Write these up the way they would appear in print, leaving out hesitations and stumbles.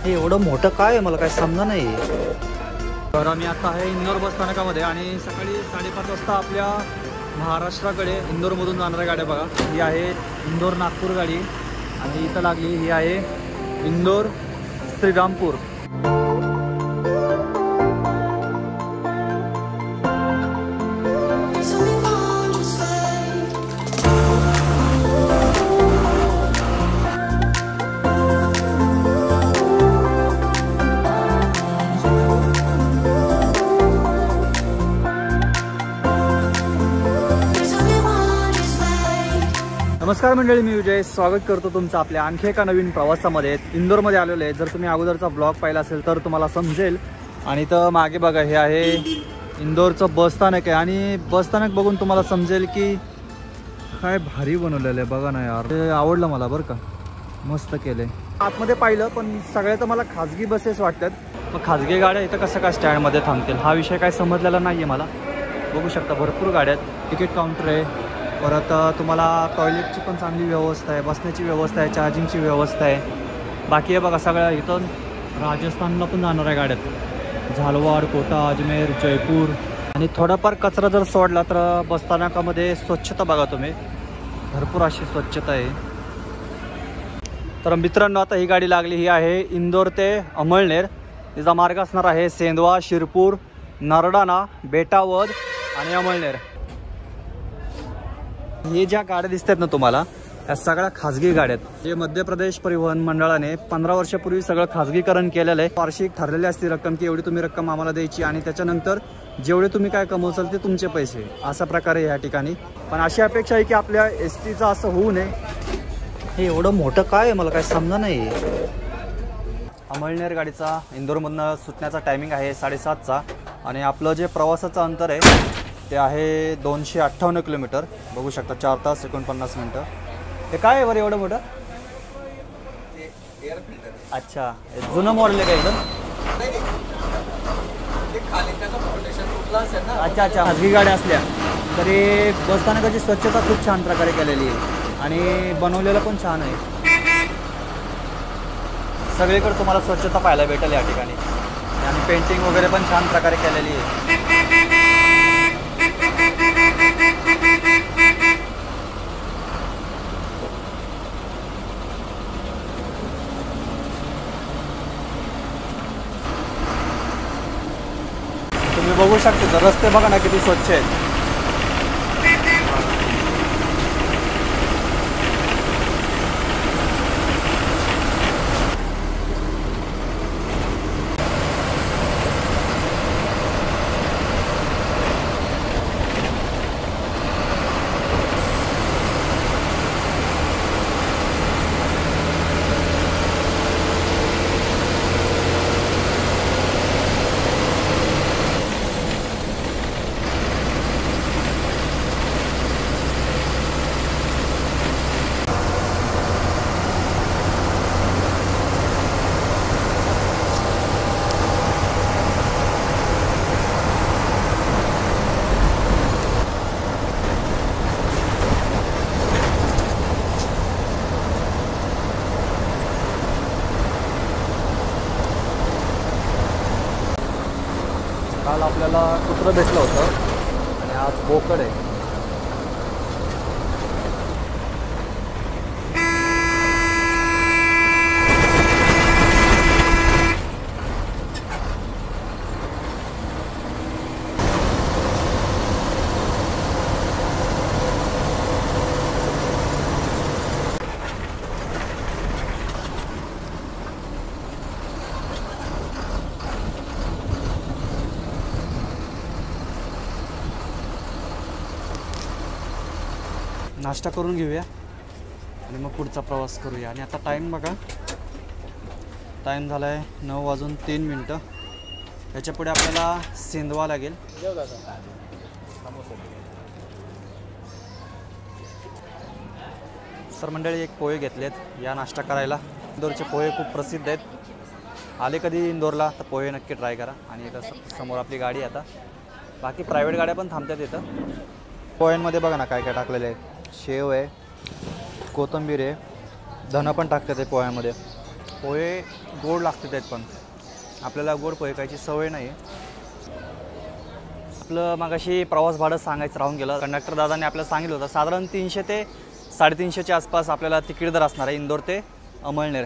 हे एवढं मोठं काय आहे मला काय समजा नाही। तर आम्ही आता आहे इंदोर बस स्थानकामध्ये आणि सकाळी 5:30 वाजता आपल्या महाराष्ट्राकडे इंदोरमधून जाणाऱ्या गाड्या बघा। ही आहे इंदोर नागपूर गाडी आणि इथं लागली ही आहे इंदोर श्रीरामपूर। नमस्कार मंडळी, मी विजय स्वागत करतो तुमचं आपल्या आणखी एका नवीन प्रवासामध्ये। इंदोरमध्ये आलेलो आहे। जर तुम्ही अगोदरचा ब्लॉग पाहिला असेल तर तुम्हाला समजेल। आणि तर मागे बघा हे आहे इंदोरचं बस स्थानक आहे आणि बस स्थानक बघून तुम्हाला समजेल की काय भारी बनवलेलं आहे बघा ना यार। ते आवडलं मला बरं का, मस्त केलंय। आतमध्ये पाहिलं पण सगळ्या तर मला खाजगी बसेस वाटतात। मग खाजगी गाड्या इथं कसं काय स्टँडमध्ये थांबतील हा विषय काय समजलेला नाही आहे मला। बघू शकता भरपूर गाड्या आहेत, तिकीट काउंटर आहे, परत तुम्हाला टॉयलेटची पण चांगली व्यवस्था आहे, बसण्याची व्यवस्था आहे, चार्जिंगची व्यवस्था आहे। बाकी आहे बघा सगळ्या इथून राजस्थानला पण जाणाऱ्या गाड्यात, झालवाड, कोटा, अजमेर, जयपूर। आणि थोडाफार कचरा जर सोडला तर बसस्थानकामध्ये स्वच्छता बघा तुम्ही, भरपूर अशी स्वच्छता आहे। तर मित्रांनो आता ही गाडी लागली, ही आहे इंदोर ते अमळनेर। तिचा मार्ग असणार आहे सेंदवा, शिरपूर, नरडाणा, बेटावद आणि अमळनेर। हे ज्या गाड्या दिसतात ना तुम्हाला त्या सगळ्या खाजगी गाड्या आहेत। जे मध्य प्रदेश परिवहन मंडळाने 15 वर्षापूर्वी सगळं खाजगीकरण केलेलं आहे। वार्षिक ठरलेली असते रक्कम की एवढी तुम्ही रक्कम आम्हाला द्यायची आणि त्याच्यानंतर जेवढे तुम्ही काय कमवसाल ते तुमचे पैसे, अशा प्रकारे या ठिकाणी। पण अशी अपेक्षा आहे की आपल्या एसटीचं असं होऊ नये। हे एवढं मोठं काय आहे मला काय समजा नाही। अमळनेर गाडीचा इंदोरमधनं सुटण्याचा टायमिंग आहे 7:30चा आणि आपलं जे प्रवासाचं अंतर आहे ते आहे 258 किलोमीटर। बघू शकता 4 तास 49 मिनटं। हे काय आहे बरं एवढं मोठं? Air filter. अच्छा, जुनं मॉडेल आहे का एकदम? अच्छा अच्छा, खाजगी गाड्या असल्या तरी बसस्थानकाची स्वच्छता खूप छान प्रकारे केलेली आहे आणि बनवलेलं पण छान आहे। सगळीकडे तुम्हाला स्वच्छता पाहायला भेटेल या ठिकाणी आणि पेंटिंग वगैरे पण छान प्रकारे केलेली आहे। तुम्ही बघू शकता रस्ते बघा ना किती स्वच्छ आहेत। काल आपल्याला कुत्रं भेटलं होतं आणि आज बोकड आहे। नाश्ता करून घेऊया आणि मग पुढचा प्रवास करूया। आणि आता टाईम बघा, टाईम झाला आहे 9:03। याच्या पुढे आपल्याला सेंदवा लागेल। तर मंडळी एक पोहे घेतलेत या नाश्ता करायला। इंदोरचे पोहे खूप प्रसिद्ध आहेत। आले कधी इंदोरला तर पोहे नक्की ट्राय करा। आणि इथं समोर आपली गाडी आता, बाकी प्रायव्हेट गाड्या पण थांबतात इथं। पोह्यांमध्ये बघा ना काय काय टाकलेलं आहे, शेव आहे, कोथिंबीर आहे, धना पण टाकतात ते पोह्यामध्ये। पोहे गोड लागतात आहेत, पण आपल्याला गोड पोहे खायची सवय नाही. आपलं मगाशी प्रवास भाडं सांगायचं राहून गेलं. कंडक्टर दादाने आपल्याला सांगितलं होतं साधारण 300 ते 350च्या आसपास आपल्याला तिकीट दर असणार आहे इंदोर ते अमळनेर.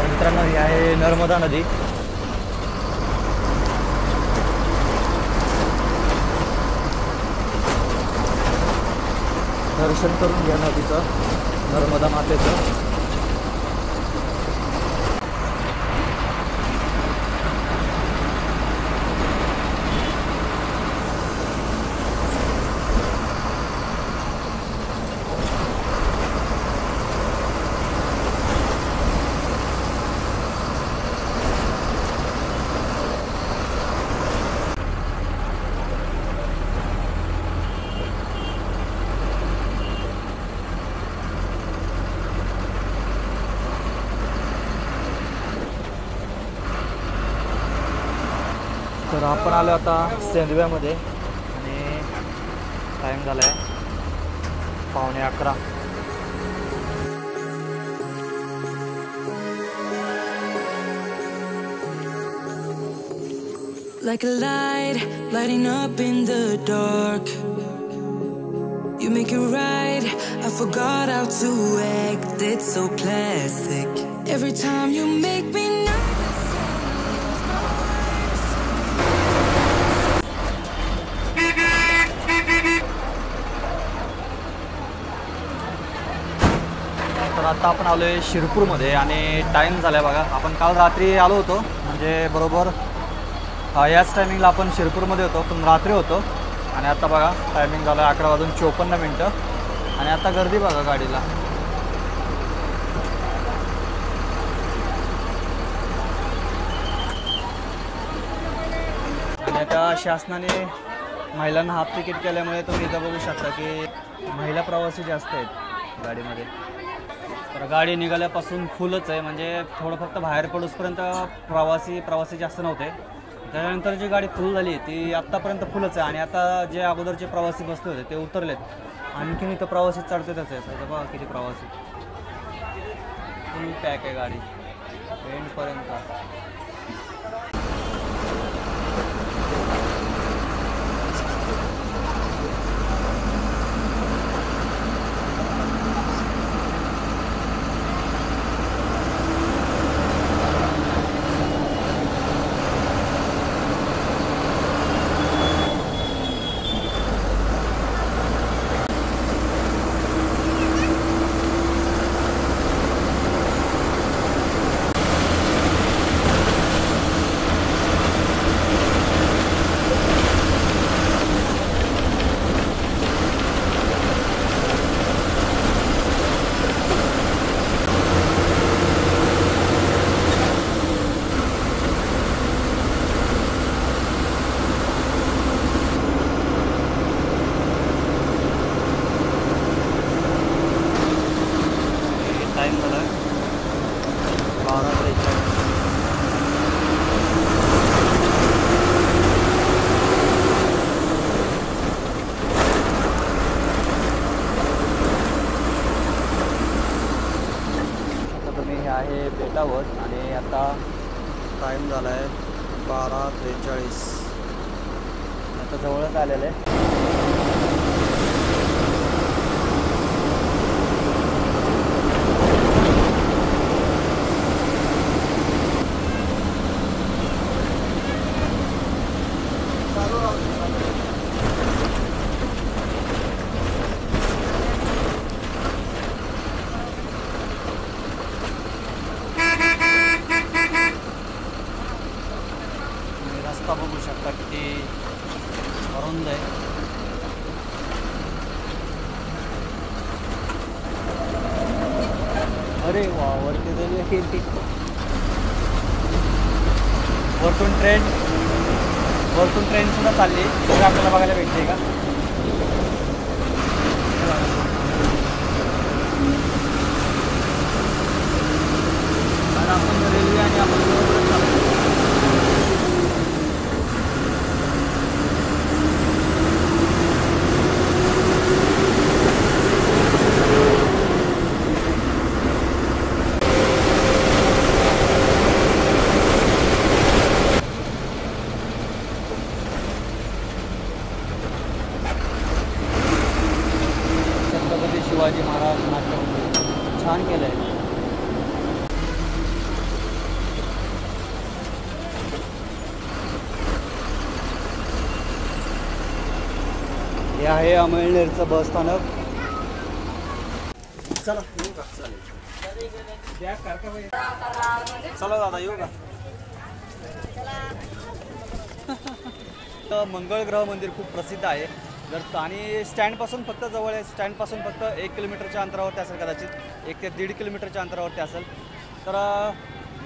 मित्रांनो, ही आहे नर्मदा नदी. दर्शन करून घ्या नदीचं, नर्मदा मातेचं. तर आपण आलो आता सेंदव्यामध्ये आणि टाईम झाला आहे 11:15. Like a light, lighting up in the dark. You make it right, I forgot how to act. It's so classic. Every time you make me तर आता आपण आलो आहे शिरपूरमध्ये आणि टाईम झाला आहे बघा. आपण काल रात्री आलो होतो, म्हणजे बरोबर याच टायमिंगला आपण शिरपूरमध्ये होतो, पण रात्री होतो. आणि आता बघा टायमिंग झालं 11:54 आणि आता गर्दी बघा गाडीला. आणि आता शासनाने महिलांना हाफ तिकीट केल्यामुळे तुम्ही इथं बघू शकता की महिला प्रवासी जास्त आहेत गाडीमध्ये. तर गाडी निघाल्यापासून फुलच आहे, म्हणजे थोडं फक्त बाहेर पडूसपर्यंत प्रवासी जास्त नव्हते. त्यानंतर जी गाडी फुल झाली ती आत्तापर्यंत फुलच आहे. आणि आता जे अगोदरचे प्रवासी बसले होते ते उतरलेत, आणखीन इथं प्रवासी चढतेच आहेत. तर बघा किती प्रवासी, फुल पॅक आहे गाडी एंडपर्यंत. टाइम झाला 12:43. आता तुम्ही हे आहे बेटावर आणि आता टाइम झाला आहे 12:43. आता जवळच आलेलं आहे. बंद आहे. अरे वा, वरती गेली. वरतून ट्रेन सुद्धा चालली. तर आपल्याला बघायला भेटते का? आपण रेल्वे आणि आपण बरोबरच चालतो. छत्रपती शिवाजी महाराज नाट्यमंदिर छान केलं आहे. हे आहे अमळनेरचं बस स्थानक. चला येऊ का? चला दादा येऊ का? तर मंगळ ग्रह मंदिर खूप प्रसिद्ध आहे. जर आणि स्टँडपासून फक्त जवळ आहे. स्टँडपासून फक्त 1 किलोमीटरच्या अंतरावरती असेल, कदाचित 1 ते 1.5 किलोमीटरच्या अंतरावरती असेल. तर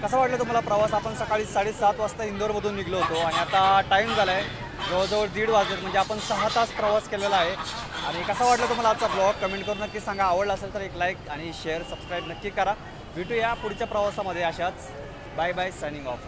कसा वाटलं तुम्हाला प्रवास? आपण सकाळी 7:30 वाजता इंदोरमधून निघलो होतो आणि आता टाईम झाला आहे जवळजवळ 1:30 वाजले. म्हणजे आपण 6 तास प्रवास केलेला आहे. आणि कसा वाटलं तुम्हाला आजचा ब्लॉग? कमेंट करून नक्की सांगा. आवडला असेल तर एक लाईक आणि शेअर सबस्क्राईब नक्की करा. भेटूया पुढच्या प्रवासामध्ये अशाच. Bye bye, signing of.